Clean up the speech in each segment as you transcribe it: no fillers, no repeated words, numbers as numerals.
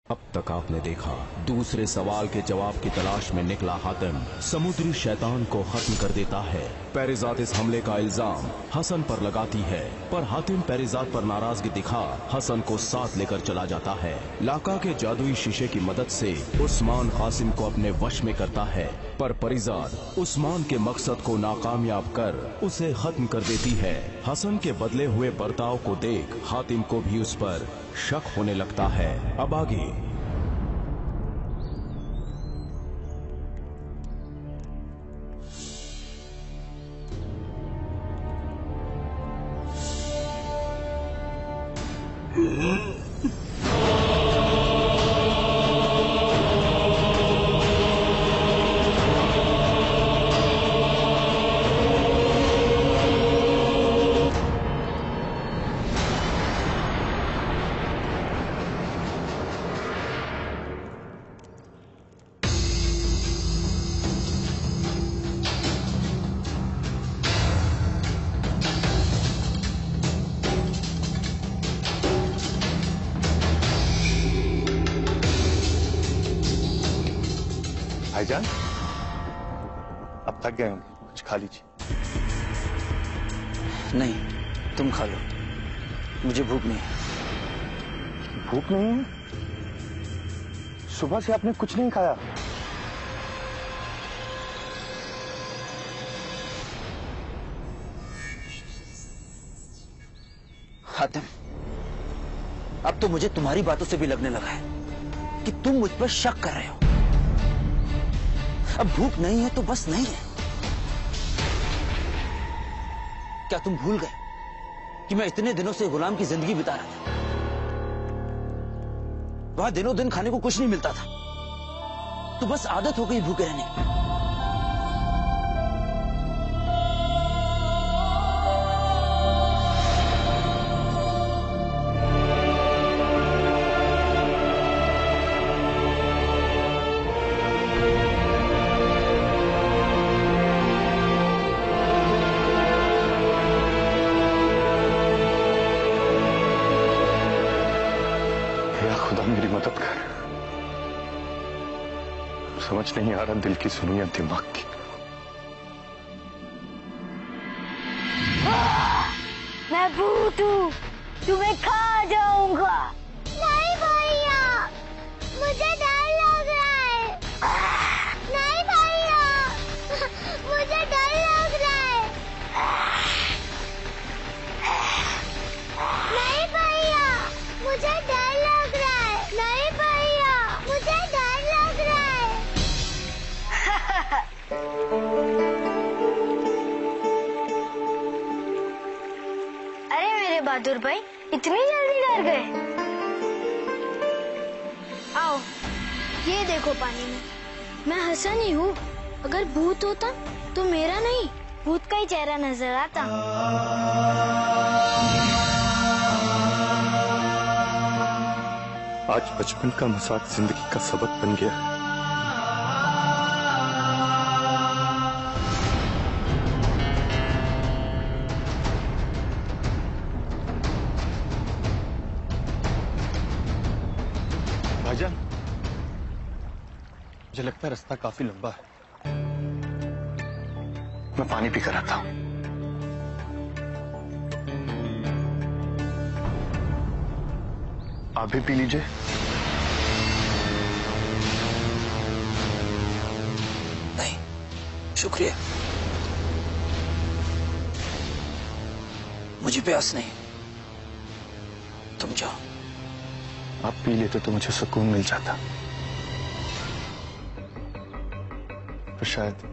अब तक आपने देखा, दूसरे सवाल के जवाब की तलाश में निकला हातिम समुद्री शैतान को खत्म कर देता है। पेरिजात इस हमले का इल्जाम हसन पर लगाती है, पर हातिम पेरिजात पर नाराजगी दिखा हसन को साथ लेकर चला जाता है। लाका के जादुई शीशे की मदद से उस्मान कासिम को अपने वश में करता है, पर पेरिजात उस्मान के मकसद को नाकामयाब कर उसे खत्म कर देती है। हसन के बदले हुए बर्ताव को देख हातिम को भी उस पर शक होने लगता है। अब आगे भाईजान, अब थक गए होंगे, कुछ खा लीजिए। नहीं, तुम खा लो, मुझे भूख नहीं है। भूख नहीं है? सुबह से आपने कुछ नहीं खाया। हातिम, अब तो मुझे तुम्हारी बातों से भी लगने लगा है कि तुम मुझ पर शक कर रहे हो। अब भूख नहीं है तो बस नहीं है। क्या तुम भूल गए कि मैं इतने दिनों से गुलाम की जिंदगी बिता रहा था? वहां दिनों दिन खाने को कुछ नहीं मिलता था, तो बस आदत हो गई भूखे रहने की। खुदा मेरी मदद कर। समझ नहीं आ रहा दिल की सुनूं या दिमाग की। मैं भूत हूँ, तुम्हें खा जाऊंगा। नहीं भैया, मुझे डर लग रहा है। नहीं भैया, मुझे डर लग रहा है। नहीं भैया, मुझे डर लग रहा है। नहीं भैया, मुझे डर लग रहा है। अरे मेरे बहादुर भाई, इतनी जल्दी डर गए? आओ, ये देखो पानी में। मैं हसन ही हूँ। अगर भूत होता तो मेरा नहीं, भूत का ही चेहरा नजर आता। आज बचपन का मजाक जिंदगी का सबक बन गया। भाईजान, मुझे लगता है रास्ता काफी लंबा है। मैं पानी पी कर आता हूं। आप भी पी लीजिए। नहीं, शुक्रिया, मुझे प्यास नहीं। तुम जाओ। आप पी लेते तो मुझे सुकून मिल जाता। तो शायद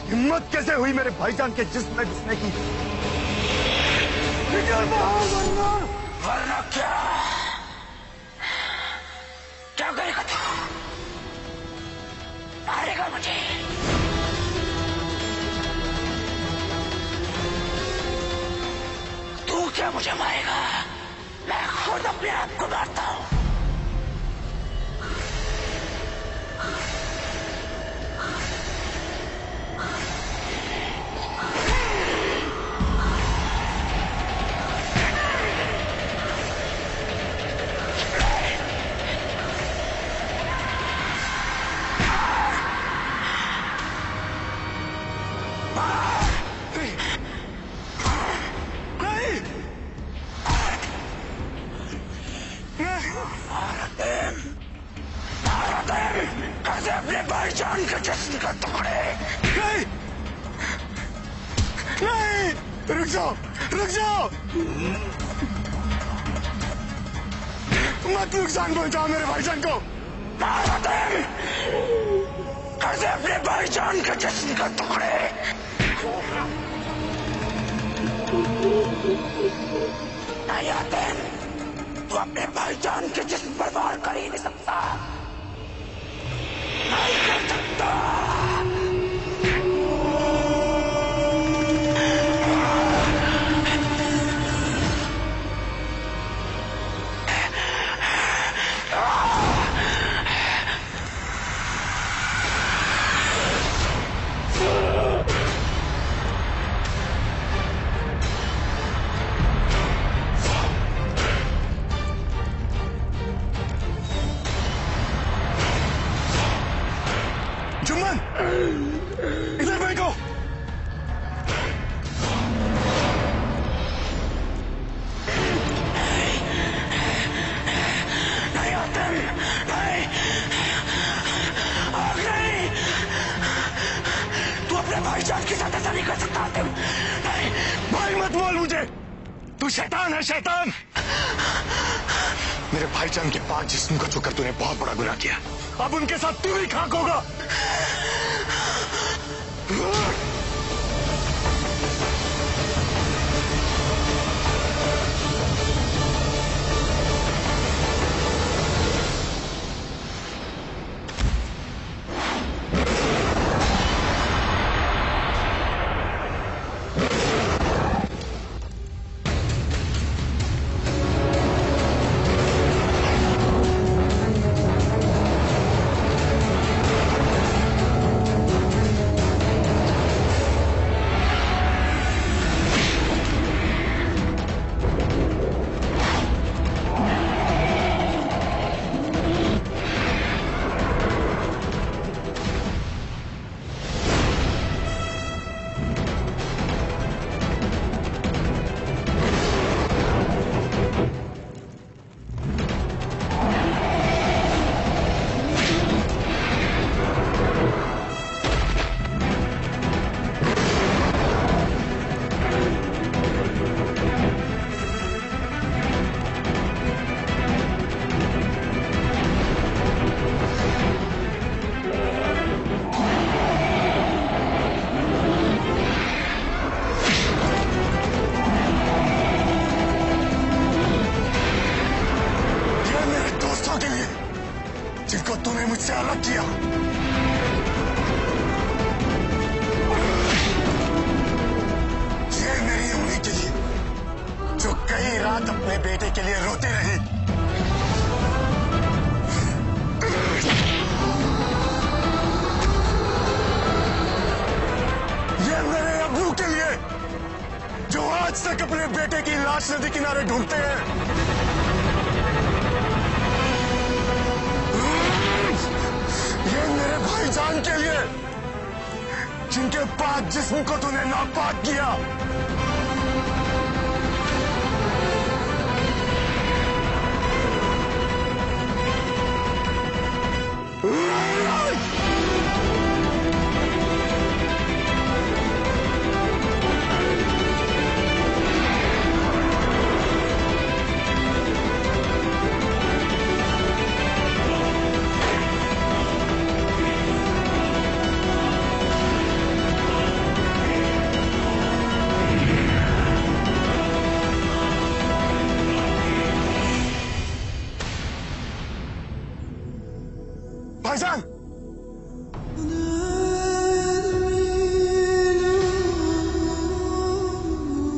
हिम्मत कैसे हुई मेरे भाईजान के जिस्म में घुसने की? निकल बाहर वरना क्या क्या करेगा तू? मारेगा मुझे? तू क्या मुझे मारेगा? मैं खुद अपने आप को मारता हूं। कैसे अपने भाईजान के जिस्म का टुकड़े? नहीं, नहीं, रुक जाओ, रुक जाओ, मत नुकसान पहुंचाओ मेरे भाईजान को। कैसे अपने भाईजान के जिस्म का टुकड़े? नहीं आते, तू अपने भाईजान के जिस्म पर वार कर ही नहीं सकता। नहीं कर सकता। जुम्मन, इधर बैठो। नहीं आते, नहीं, आग नहीं। तू अपने भाईजान के साथ ऐसा नहीं कर सकता आतिम। नहीं, भाई मत बोल मुझे, तू शैतान है, शैतान। मेरे भाईजान के पाक जिस्म को छूकर तूने बहुत बड़ा गुनाह किया। अब उनके साथ तू भी खाक होगा। आज तक अपने बेटे की लाश नदी किनारे ढूंढते हैं। ये मेरे भाईजान के लिए, जिनके पाक जिस्म को तूने नापाक किया। भाईजान,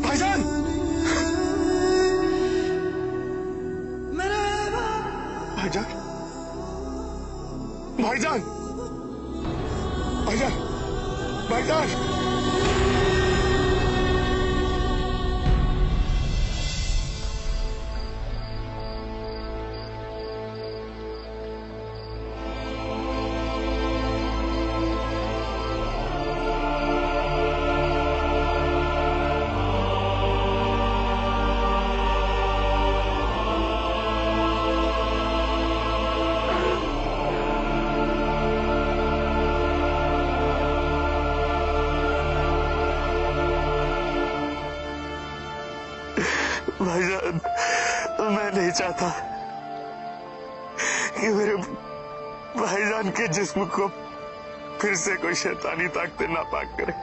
भाईजान, भाईजान, भाईजान, भाईजान, भाईजान। भाईजान, मैं नहीं चाहता कि मेरे भाईजान के जिस्म को फिर से कोई शैतानी ताकतें नापाक करे।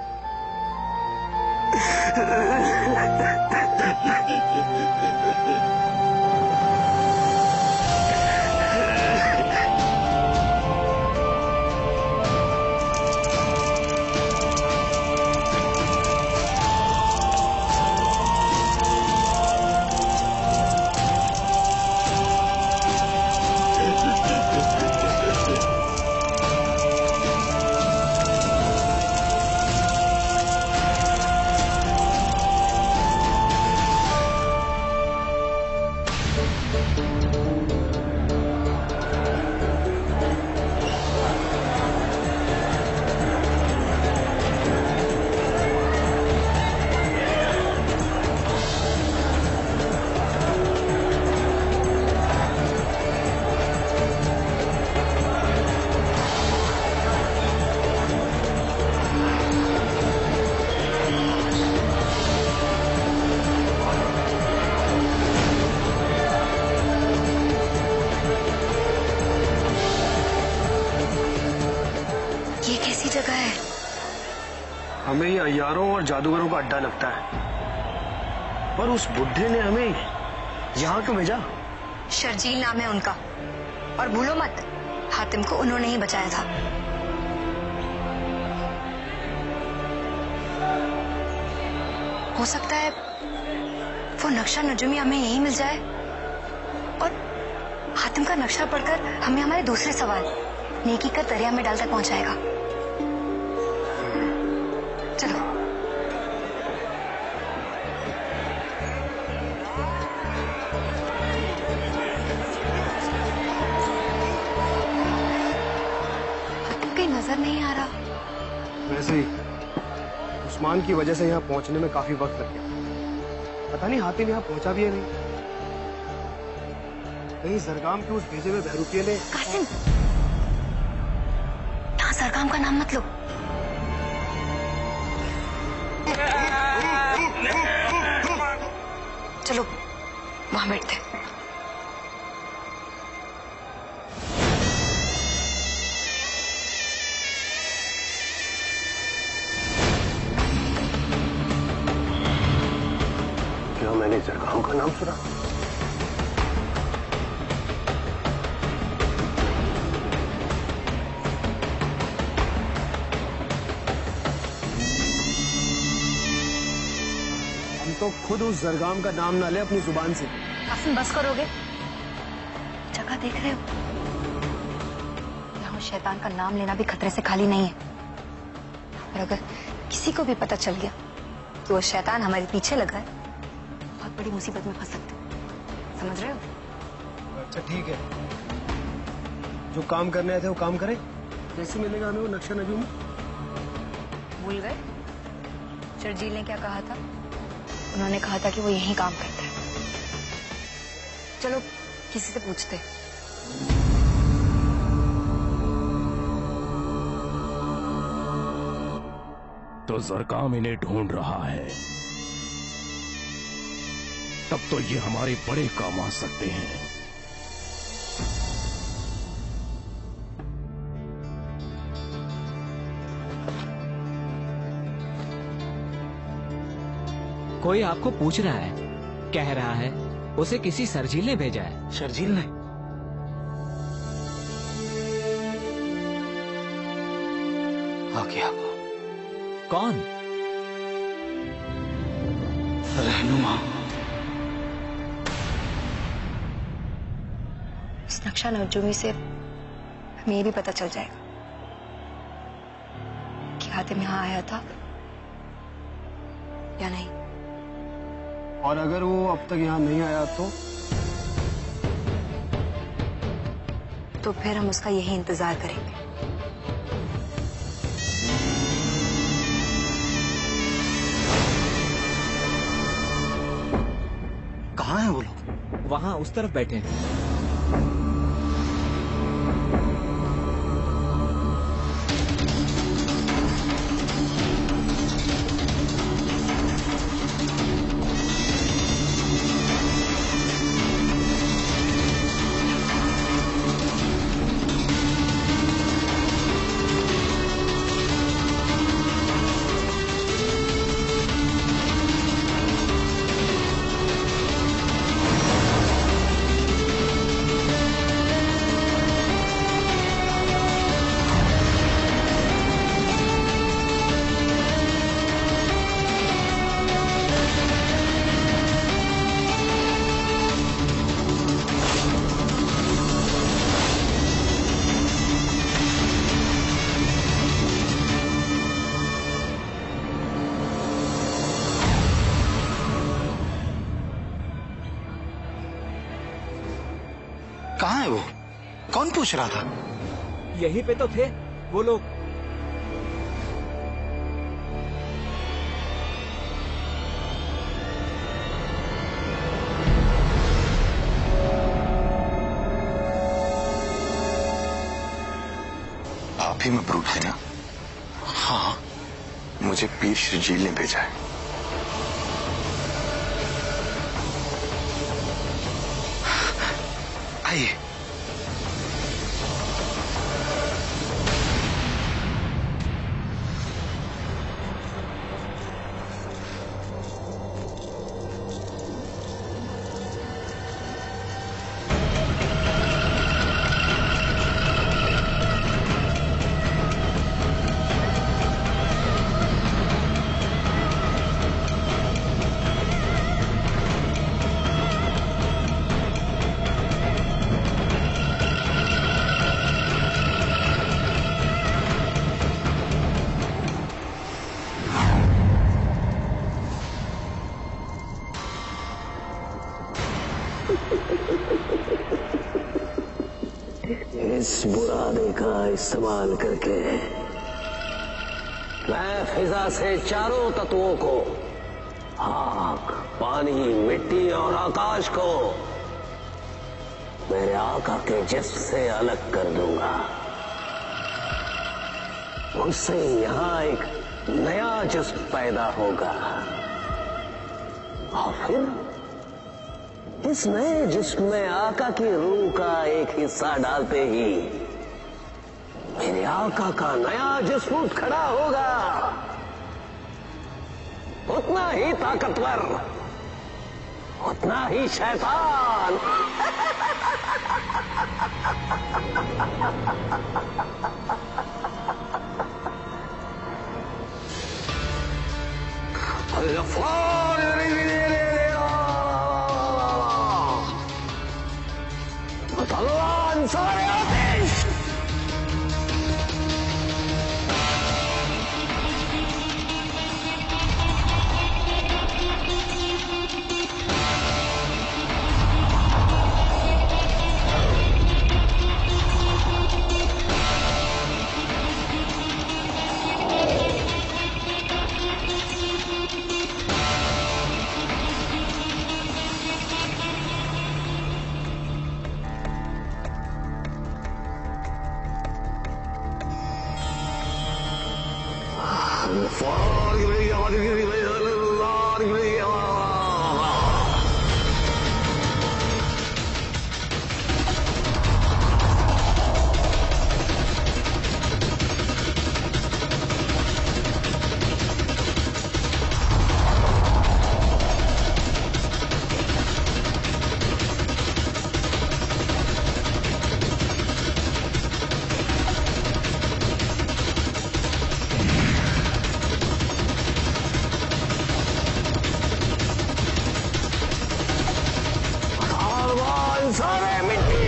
जगह है। हमें ये अय्यारों और जादूगरों का अड्डा लगता है, पर उस बुढ़े ने हमें यहाँ क्यों भेजा? शर्जील नाम है उनका, और भूलो मत, हातिम को उन्होंने ही बचाया था। हो सकता है वो नक्शा नजूमी हमें यहीं मिल जाए, और हातिम का नक्शा पढ़कर हमें हमारे दूसरे सवाल नेकी का दरिया में डालकर पहुंचाएगा। चलो। हातिम कहीं नजर नहीं आ रहा। वैसे ही उस्मान की वजह से यहाँ पहुंचने में काफी वक्त लग गया। पता नहीं हातिम यहाँ पहुंचा भी है नहीं। कहीं सरगाम के उस भेजे हुए बहरूपिये ने। कासिम, यहाँ सरगाम का नाम मत लो। चलो वहां बैठते। क्या मैंने सरगाम का नाम सुना? तो खुद उस जरगाम का नाम ना ले अपनी जुबान से। कासिम, बस करोगे? जगह देख रहे हो? यहाँ शैतान का नाम लेना भी खतरे से खाली नहीं है। और अगर किसी को भी पता चल गया कि वो शैतान हमारे पीछे लगा है, बड़ी मुसीबत में फंस सकते हो, समझ रहे हो? अच्छा ठीक है, जो काम करने आए थे वो काम करें। कैसे मिलेगा हमें वो नक्शा नजूम? भूल गए शर्जील ने क्या कहा था? उन्होंने कहा था कि वो यहीं काम करता है। चलो किसी से पूछते हैं। तो जरकाम इन्हें ढूंढ रहा है, तब तो ये हमारे बड़े काम आ सकते हैं। कोई आपको पूछ रहा है, कह रहा है उसे किसी शर्जील ने भेजा है। शर्जील ने? आ गया। कौन? रहनुमा। इस नक्शा नजूमी से हमें ये भी पता चल जाएगा कि हातिम यहाँ आया था या नहीं। और अगर वो अब तक यहाँ नहीं आया तो फिर हम उसका यही इंतजार करेंगे। कहाँ हैं वो लोग? वहां उस तरफ बैठे हैं। कहाँ है वो? कौन पूछ रहा था? यहीं पे तो थे वो लोग। आप ही मबरूक है ना? हाँ, मुझे पीर शर्जील ने भेजा है। आइए। इस बुरादे का इस्तेमाल करके मैं फिजा से चारों तत्वों को, आग, पानी, मिट्टी और आकाश को मेरे आका के जिस्म से अलग कर दूंगा। उससे यहां एक नया जिस्म पैदा होगा और फिर इस नए जिस्म में आका की रूह का एक हिस्सा डालते ही मेरे आका का नया जिस्म उठ खड़ा होगा, उतना ही ताकतवर, उतना ही शैतान। भगवान सारे आदेश। सारे मिट्टी।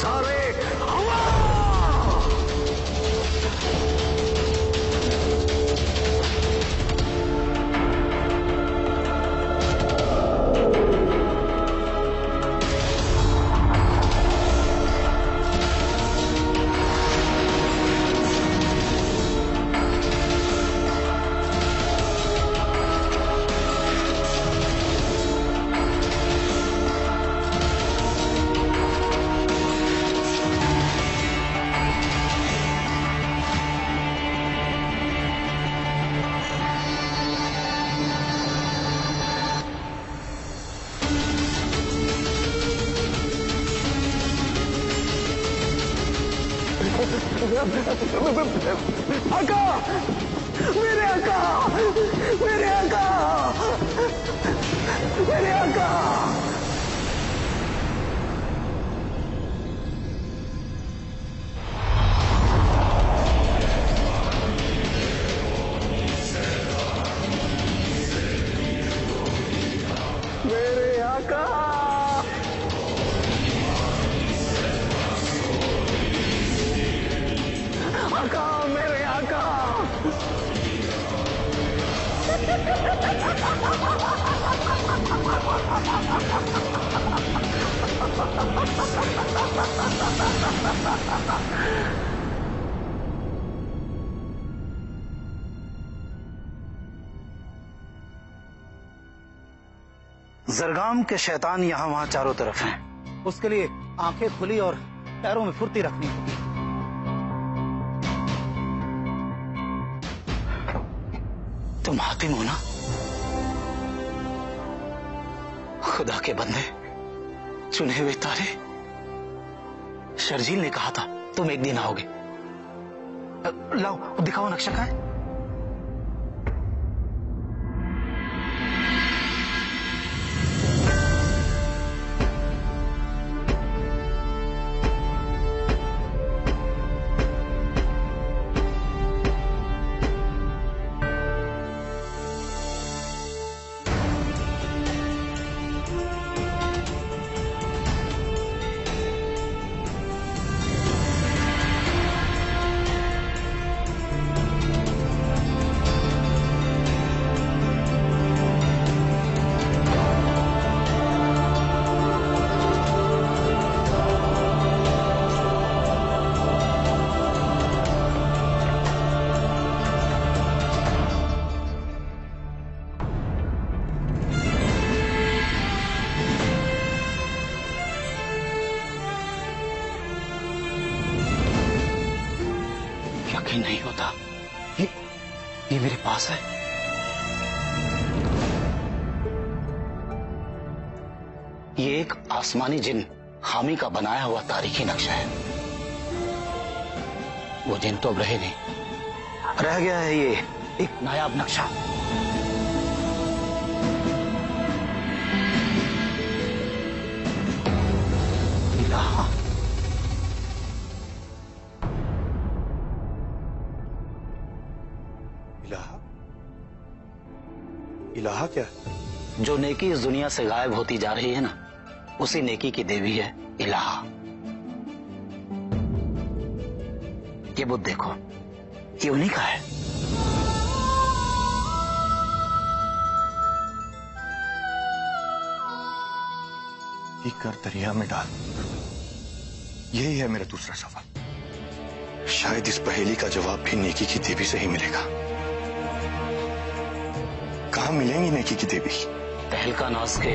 सारे आका, मेरे आका, मेरे आका, मेरे आका। मेरे आका, आका, मेरे आका। जरगाम के शैतान यहाँ वहाँ चारों तरफ हैं। उसके लिए आंखें खुली और पैरों में फुर्ती रखनी होगी। तुम हातिम हो ना? खुदा के बंदे, चुने हुए तारे। शर्जील ने कहा था तुम एक दिन आओगे। लाओ दिखाओ नक्शा का है। यकीन नहीं होता, ये मेरे पास है। ये एक आसमानी जिन हामी का बनाया हुआ तारीखी नक्शा है। वो जिन तो अब रहे नहीं, रह गया है ये एक नायाब नक्शा। इलाहा? इलाहा क्या? जो नेकी इस दुनिया से गायब होती जा रही है ना, उसी नेकी की देवी है इलाहा। ये बुद्ध देखो, ये उन्हीं का है। ये कर दरिया में डाल। यही है मेरा दूसरा सवाल। शायद इस पहेली का जवाब भी नेकी की देवी से ही मिलेगा। कहां मिलेंगी नेकी की देवी? तहलकानास के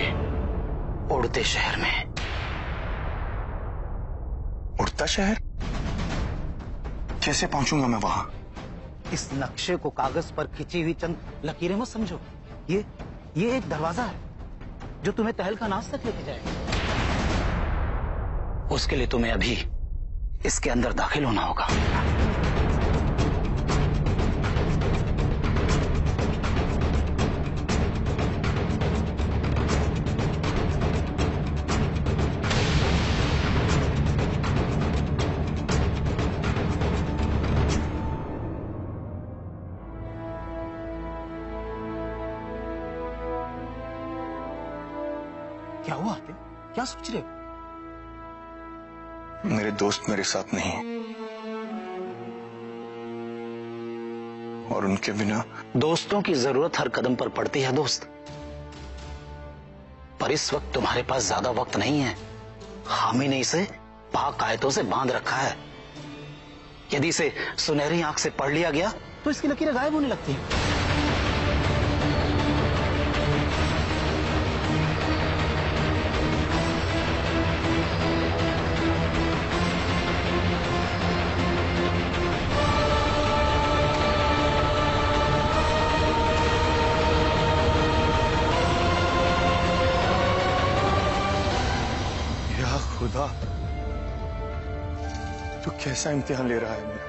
उड़ते शहर में। उड़ता शहर? कैसे पहुंचूंगा मैं वहां? इस नक्शे को कागज पर खिंची हुई चंद लकीरें मत समझो। ये एक दरवाजा है जो तुम्हें तहलकानास तक लेके जाएगा। उसके लिए तुम्हें अभी इसके अंदर दाखिल होना होगा। क्या हुआ? क्या सोच रहे हो? मेरे दोस्त मेरे साथ नहीं है और उनके बिना। दोस्तों की जरूरत हर कदम पर पड़ती है दोस्त, पर इस वक्त तुम्हारे पास ज्यादा वक्त नहीं है। हामी ने इसे पाक आयतों से बांध रखा है। यदि इसे सुनहरी आंख से पढ़ लिया गया तो इसकी लकीरें गायब होने लगती हैं। खुदा, तू कैसा इम्तिहान ले रहा है मेरा?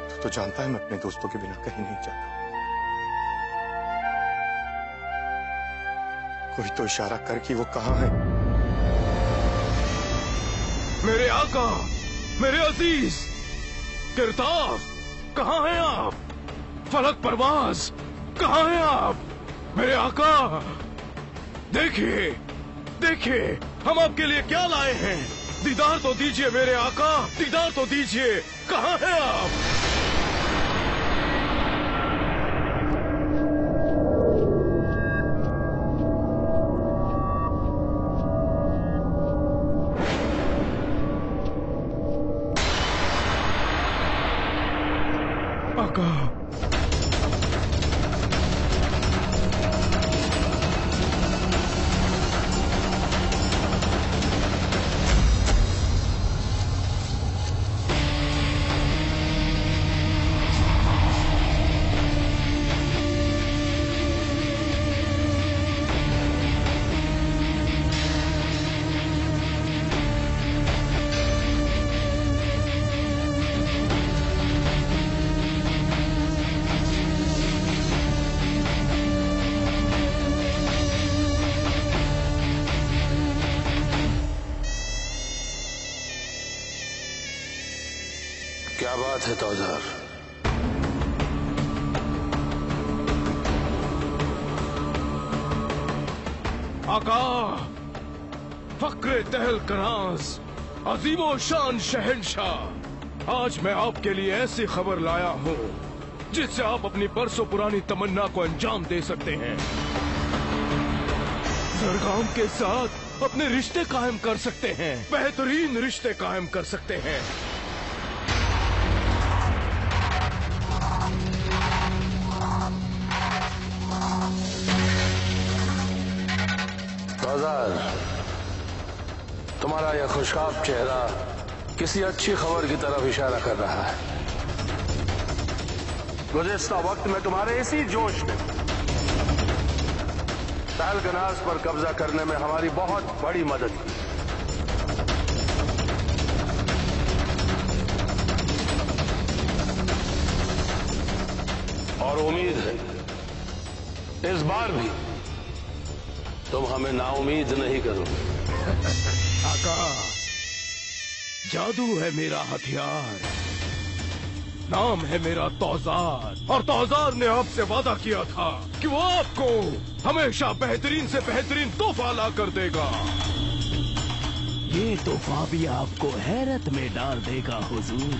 तू तो जानता है मैं अपने दोस्तों के बिना कहीं नहीं जाता। कोई तो इशारा कर कि वो कहां है। मेरे आका, मेरे अजीज किरतास, कहां हैं आप? फलक परवाज, कहां हैं आप? मेरे आका, देखिए देखिए, हम आपके लिए क्या लाए हैं। दीदार तो दीजिए मेरे आका, दीदार तो दीजिए। कहां हैं आप? आका, क्या बात है तौजार? आका, फक्रे तहलकानास, अजीमो शान शहंशाह, आज मैं आपके लिए ऐसी खबर लाया हूँ जिससे आप अपनी बरसों पुरानी तमन्ना को अंजाम दे सकते हैं। सरगाम के साथ अपने रिश्ते कायम कर सकते हैं, बेहतरीन रिश्ते कायम कर सकते हैं। तुम्हारा यह खुशखाब चेहरा किसी अच्छी खबर की तरफ इशारा कर रहा है। गुज़िश्ता वक्त में तुम्हारे इसी जोश में तहलकानास पर कब्जा करने में हमारी बहुत बड़ी मदद की। और उम्मीद है इस बार भी तुम हमें नाउम्मीद नहीं करोगे। आका, जादू है मेरा हथियार। नाम है मेरा तौजार, और तौजार ने आपसे वादा किया था कि वो आपको हमेशा बेहतरीन से बेहतरीन तोहफा ला कर देगा। ये तोहफा भी आपको हैरत में डाल देगा हुजूर।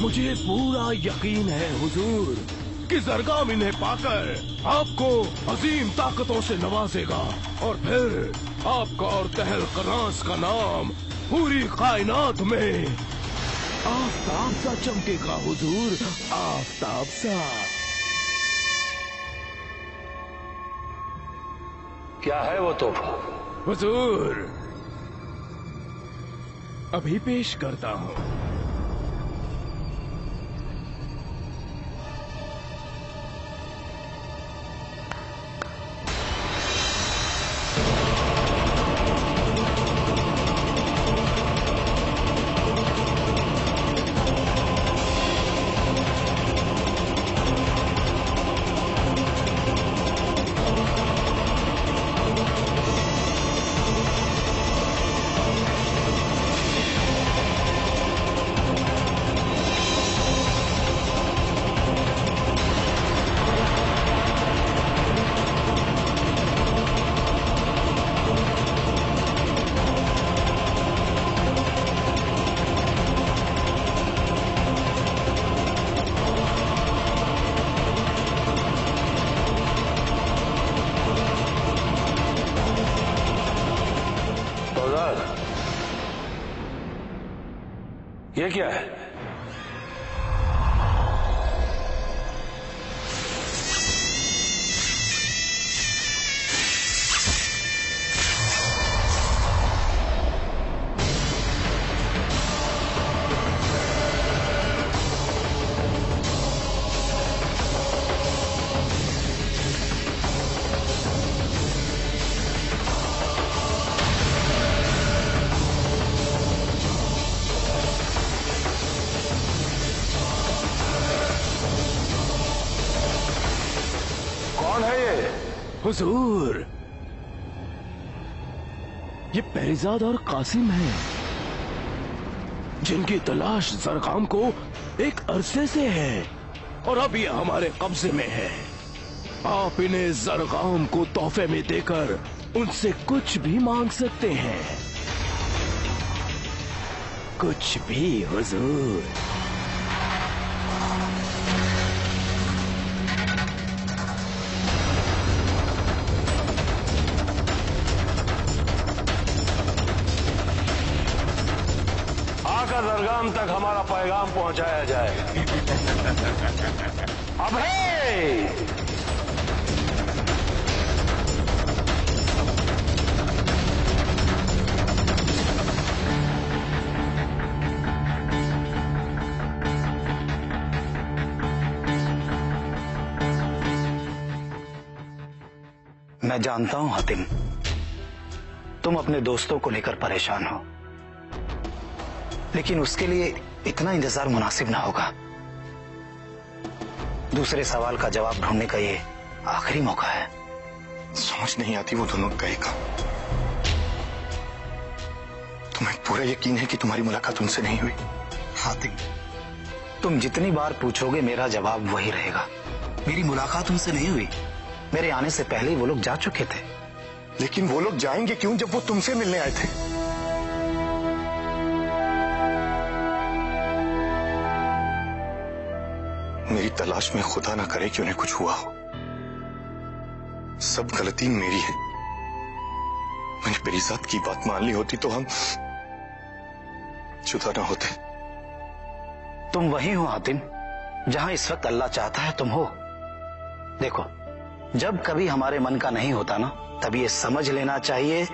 मुझे पूरा यकीन है हुजूर कि ज़रगाम इन्हें पाकर आपको अजीम ताकतों से नवाजेगा, और फिर आपका और तहलकरास का नाम पूरी कायनात में आफताब सा चमकेगा हुजूर, आफताब सा। क्या है वो तोहफा? हुजूर अभी पेश करता हूँ। ये क्या है? हुजूर ये पेरिजाद और कासिम हैं, जिनकी तलाश ज़रगाम को एक अरसे से है और अब ये हमारे कब्जे में है। आप इन्हें ज़रगाम को तोहफे में देकर उनसे कुछ भी मांग सकते हैं, कुछ भी हुजूर। ज़रगाम तक हमारा पैगाम पहुंचाया जाए। अब है मैं जानता हूं हातिम, तुम अपने दोस्तों को लेकर परेशान हो, लेकिन उसके लिए इतना इंतजार मुनासिब ना होगा। दूसरे सवाल का जवाब ढूंढने का ये आखिरी मौका है। समझ नहीं आती वो दोनों गए कहां? तुम्हें पूरा यकीन है कि तुम्हारी मुलाकात उनसे नहीं हुई? हातिम, तुम जितनी बार पूछोगे मेरा जवाब वही रहेगा। मेरी मुलाकात उनसे नहीं हुई। मेरे आने से पहले ही वो लोग जा चुके थे। लेकिन वो लोग जाएंगे क्यों जब वो तुमसे मिलने आए थे? मेरी तलाश में खुदा ना करे कि उन्हें कुछ हुआ हो। सब गलती मेरी है। मैंने पेरिजाद की बात मान ली होती तो हम जुदा ना होते। तुम वही हो हातिम जहां इस वक्त अल्लाह चाहता है तुम हो। देखो, जब कभी हमारे मन का नहीं होता ना, तब ये समझ लेना चाहिए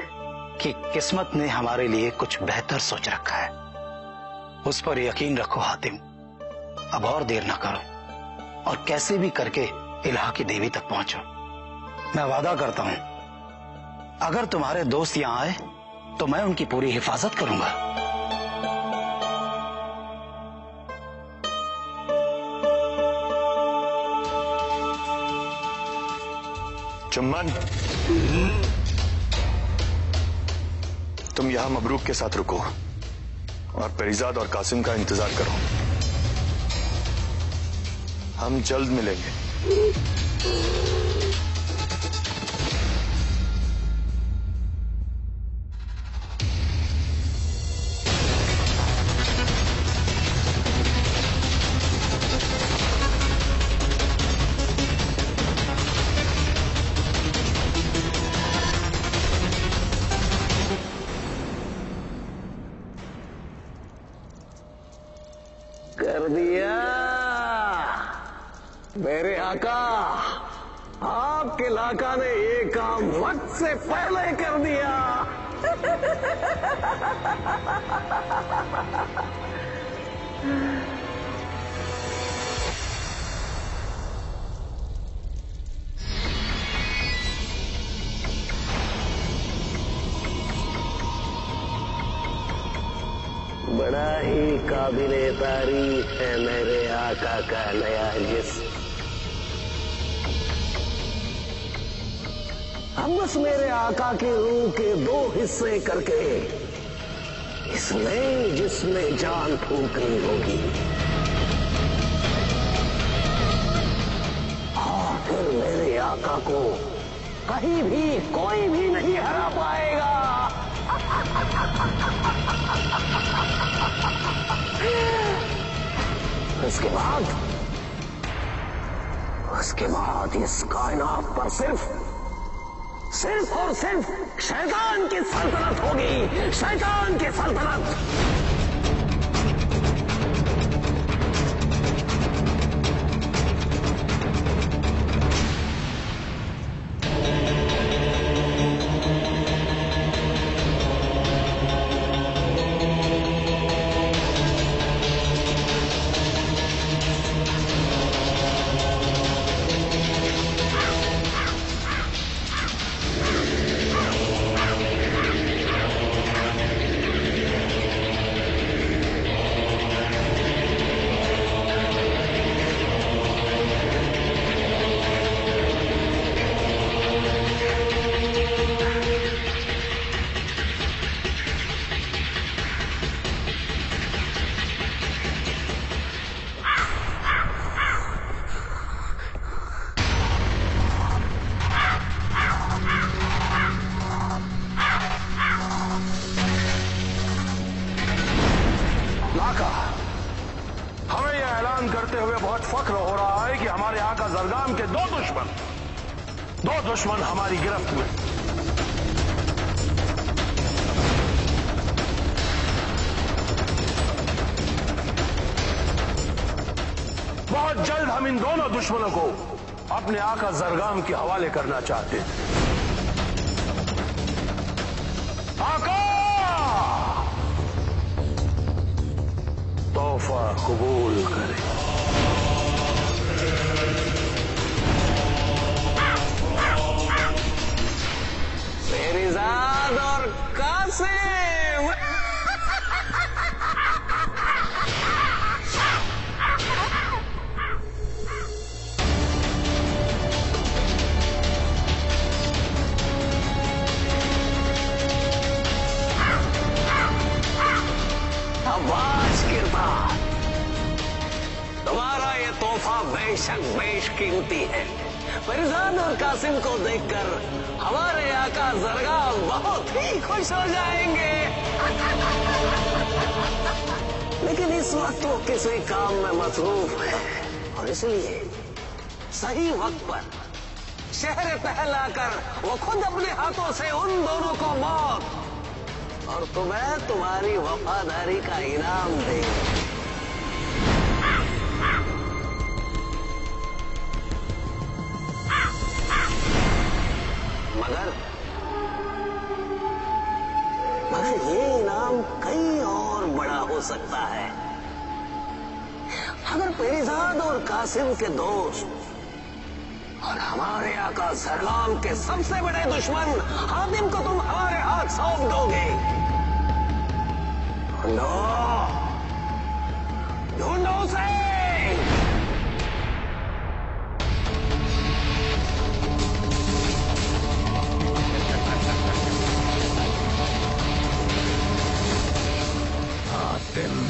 कि किस्मत ने हमारे लिए कुछ बेहतर सोच रखा है। उस पर यकीन रखो हातिम। अब और देर ना करो और कैसे भी करके इलाहा की देवी तक पहुंचो। मैं वादा करता हूं, अगर तुम्हारे दोस्त यहां आए तो मैं उनकी पूरी हिफाजत करूंगा। चुम्मन, तुम यहां मबरूक के साथ रुको। और पेरीजाद और कासिम का इंतजार करो। हम जल्द मिलेंगे। कर दिया मेरे आका, आपके लाका ने ये काम वक्त से पहले कर दिया। बड़ा ही काबिले तारीफ है मेरे आका का नया जिस्म। हम बस मेरे आका की रूह के 2 हिस्से करके इस नए जिसमें जान फूंकनी होगी, और फिर मेरे आका को कहीं भी कोई भी नहीं हरा पाएगा। उसके बाद इस कायनात पर सिर्फ और सिर्फ शैतान की सल्तनत होगी, शैतान की सल्तनत। हमें यह ऐलान करते हुए बहुत फख्र हो रहा है कि हमारे आका जरगाम के 2 दुश्मन हमारी गिरफ्त में। बहुत जल्द हम इन दोनों दुश्मनों को अपने आका जरगाम के हवाले करना चाहते हैं। आका, तोहफा कबूल करें। पेरीजाद और कासिम, शाबाश किरदार, तुम्हारा ये तोहफा बेशक बेशकीमती है। पेरीजाद और कासिम को देखकर हमारे आका जरगाम बहुत ही खुश हो जाएंगे। लेकिन इस वक्त वो किसी काम में मसरूफ है, और इसलिए सही वक्त पर शहर पहला कर वो खुद अपने हाथों से उन दोनों को मौत और तुम्हें तुम्हारी वफादारी का इनाम देंगे। मगर ये इनाम कहीं और बड़ा हो सकता है। अगर पेरीजाद और कासिम के दोस्त और हमारे आका जरगाम के सबसे बड़े दुश्मन हातिम को तुम हमारे हाथ सौंप दोगे, ढूंढो उसे। हातिम।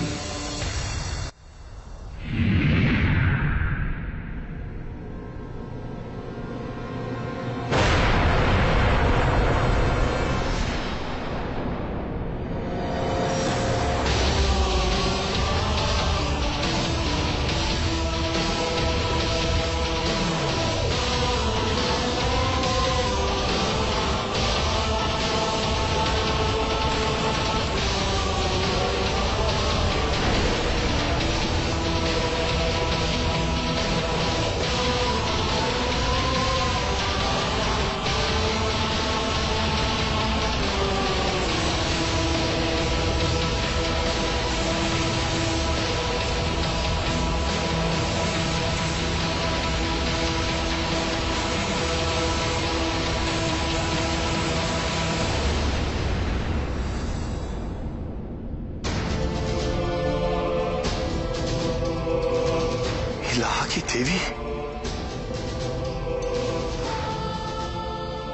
इलाहा की देवी,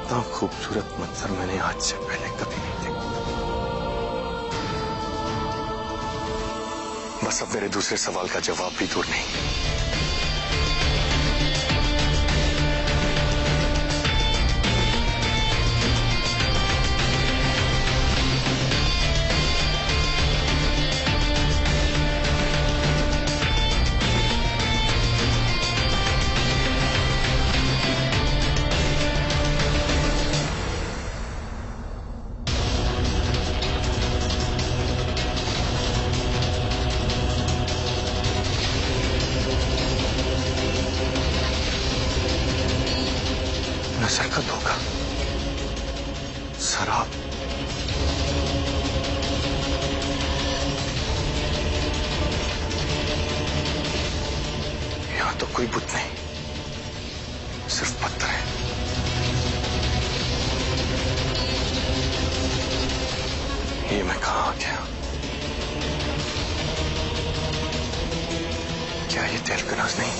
इतना खूबसूरत मंजर मैंने आज से पहले कभी नहीं देखा। बस अब मेरे दूसरे सवाल का जवाब भी दूर नहीं। नजर का धोखा, शराब, यहां तो कोई बुत नहीं, सिर्फ पत्थर है। ये मैं कहां आ गया? क्या ये तेलकनाज नहीं?